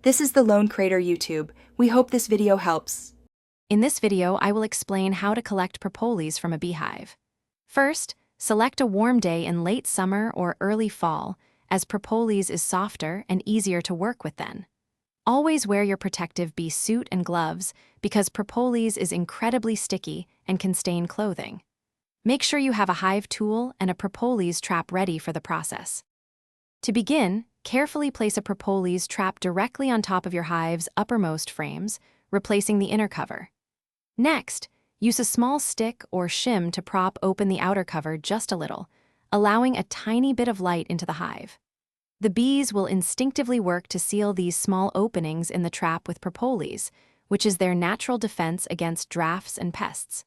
This is the Lone Crater YouTube. We hope this video helps. In this video, I will explain how to collect propolis from a beehive. First, select a warm day in late summer or early fall, as propolis is softer and easier to work with then. Always wear your protective bee suit and gloves because propolis is incredibly sticky and can stain clothing. Make sure you have a hive tool and a propolis trap ready for the process. To begin, carefully place a propolis trap directly on top of your hive's uppermost frames, replacing the inner cover. Next, use a small stick or shim to prop open the outer cover just a little, allowing a tiny bit of light into the hive. The bees will instinctively work to seal these small openings in the trap with propolis, which is their natural defense against drafts and pests.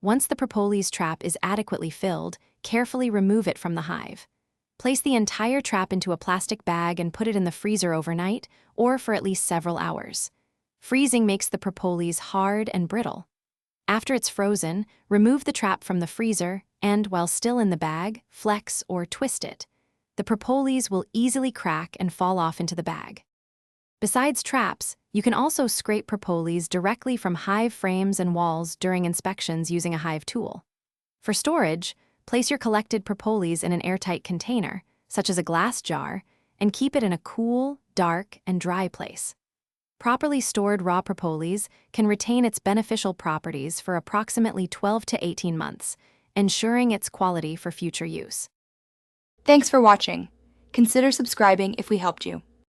Once the propolis trap is adequately filled, carefully remove it from the hive. Place the entire trap into a plastic bag and put it in the freezer overnight or for at least several hours. Freezing makes the propolis hard and brittle. After it's frozen, remove the trap from the freezer and, while still in the bag, flex or twist it. The propolis will easily crack and fall off into the bag. Besides traps, you can also scrape propolis directly from hive frames and walls during inspections using a hive tool. For storage, place your collected propolis in an airtight container, such as a glass jar, and keep it in a cool, dark, and dry place. Properly stored raw propolis can retain its beneficial properties for approximately 12 to 18 months, ensuring its quality for future use. Thanks for watching. Consider subscribing if we helped you.